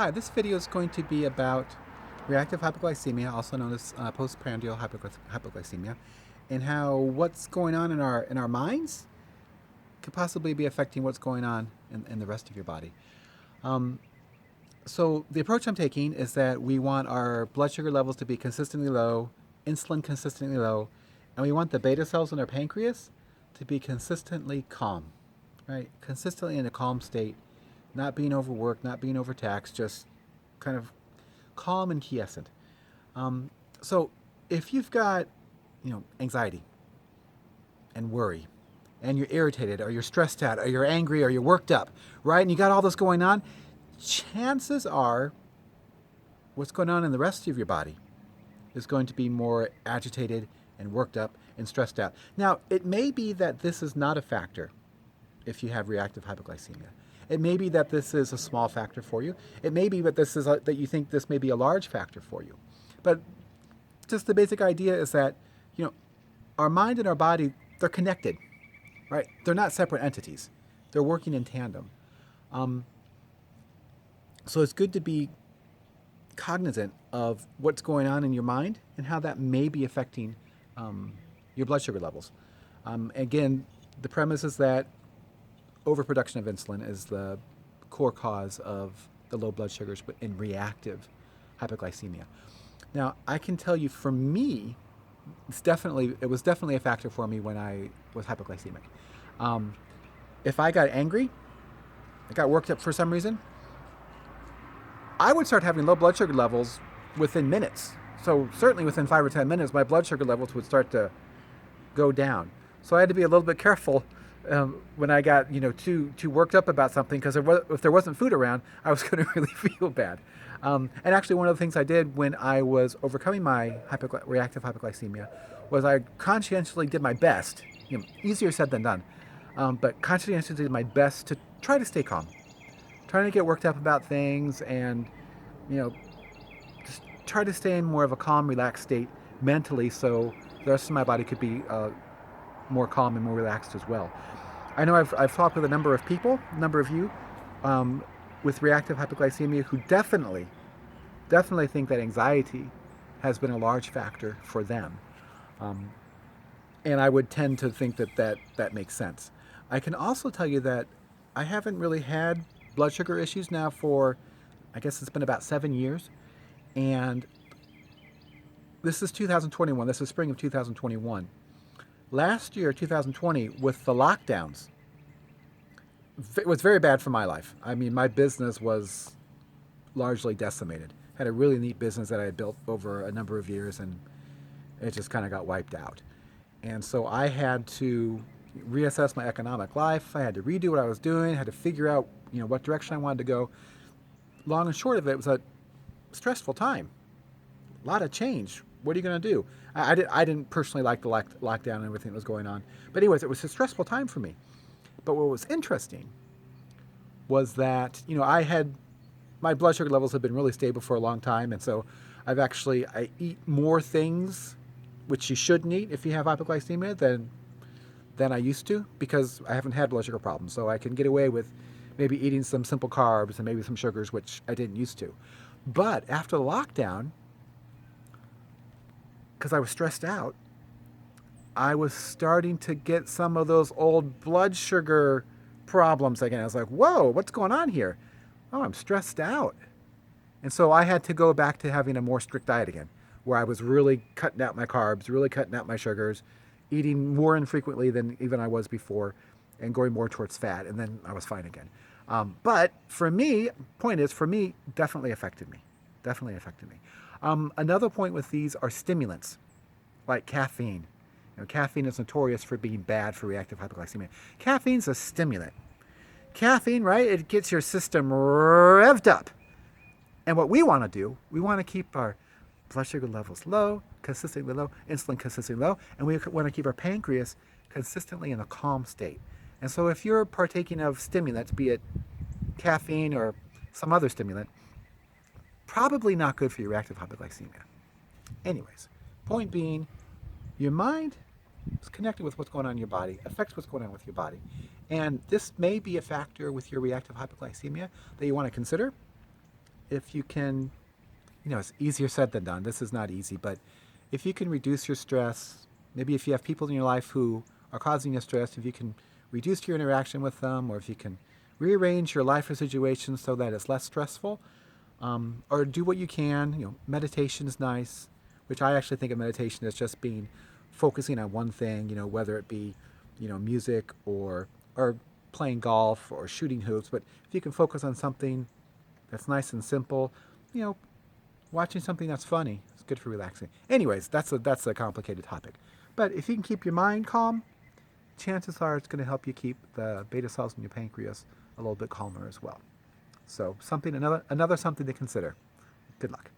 Hi, this video is going to be about reactive hypoglycemia, also known as postprandial hypoglycemia, and how what's going on in our minds could possibly be affecting what's going on in the rest of your body. Um, so the approach I'm taking is that we want our blood sugar levels to be consistently low, insulin consistently low, and we want the beta cells in our pancreas to be consistently calm, right? Consistently in a calm state, not being overworked, not being overtaxed, just kind of calm and quiescent. Um, so if you've got, anxiety and worry, and you're irritated, or you're stressed out, or you're angry, or you're worked up, right? And you got all this going on, chances are what's going on in the rest of your body is going to be more agitated and worked up and stressed out. Now, it may be that this is not a factor if you have reactive hypoglycemia. It may be that this is a small factor for you. It may be that that you think this may be a large factor for you. But just the basic idea is that, our mind and our body, they're connected, right? They're not separate entities. They're working in tandem. Um, so it's good to be cognizant of what's going on in your mind and how that may be affecting your blood sugar levels. Again, the premise is that overproduction of insulin is the core cause of the low blood sugars in reactive hypoglycemia. Now, I can tell you, for me, it was definitely a factor for me when I was hypoglycemic. If I got angry, I got worked up for some reason, I would start having low blood sugar levels within minutes. So certainly within 5 or 10 minutes, my blood sugar levels would start to go down. So I had to be a little bit careful when I got too worked up about something, because if there wasn't food around, I was going to really feel bad. And actually, one of the things I did when I was overcoming my reactive hypoglycemia was I conscientiously did my best. Easier said than done, but conscientiously did my best to try to stay calm, trying to get worked up about things, and just try to stay in more of a calm, relaxed state mentally, so the rest of my body could be more calm and more relaxed as well. I know I've talked with a number of people, a number of you, with reactive hypoglycemia who definitely think that anxiety has been a large factor for them. And I would tend to think that makes sense. I can also tell you that I haven't really had blood sugar issues now for, I guess it's been about 7 years. And this is 2021. This is spring of 2021. Last year, 2020, with the lockdowns, it was very bad for my life. I mean, my business was largely decimated. Had a really neat business that I had built over a number of years, and it just kind of got wiped out. And so I had to reassess my economic life. I had to redo what I was doing. I had to figure out, what direction I wanted to go. Long and short of it, was a stressful time. A lot of change. What are you going to do? I didn't personally like the lockdown and everything that was going on. But anyways, it was a stressful time for me. But what was interesting was that, my blood sugar levels have been really stable for a long time. And so I eat more things, which you shouldn't eat if you have hypoglycemia, than I used to, because I haven't had blood sugar problems. So I can get away with maybe eating some simple carbs and maybe some sugars, which I didn't used to. But after the lockdown, because I was stressed out, I was starting to get some of those old blood sugar problems again. I was like, whoa, what's going on here? Oh, I'm stressed out. And so I had to go back to having a more strict diet again, where I was really cutting out my carbs, really cutting out my sugars, eating more infrequently than even I was before, and going more towards fat. And then I was fine again. But for me, definitely affected me. Definitely affected me. Another point with these are stimulants, like caffeine. Caffeine is notorious for being bad for reactive hypoglycemia. Caffeine's a stimulant. Caffeine, right? It gets your system revved up. And what we want to do, we want to keep our blood sugar levels low, consistently low, insulin consistently low, and we want to keep our pancreas consistently in a calm state. And so if you're partaking of stimulants, be it caffeine or some other stimulant, probably not good for your reactive hypoglycemia. Anyways, point being, your mind is connected with what's going on in your body, affects what's going on with your body. And this may be a factor with your reactive hypoglycemia that you want to consider. if you can, it's easier said than done. This is not easy, but if you can reduce your stress, maybe if you have people in your life who are causing you stress, if you can reduce your interaction with them, or if you can rearrange your life or situation so that it's less stressful, or do what you can. Meditation is nice, which I actually think of meditation as just focusing on one thing. Whether it be, music or playing golf or shooting hoops. But if you can focus on something that's nice and simple, you know, watching something that's funny, it's good for relaxing. Anyways, that's a complicated topic. But if you can keep your mind calm, chances are it's going to help you keep the beta cells in your pancreas a little bit calmer as well. So another something to consider. Good luck.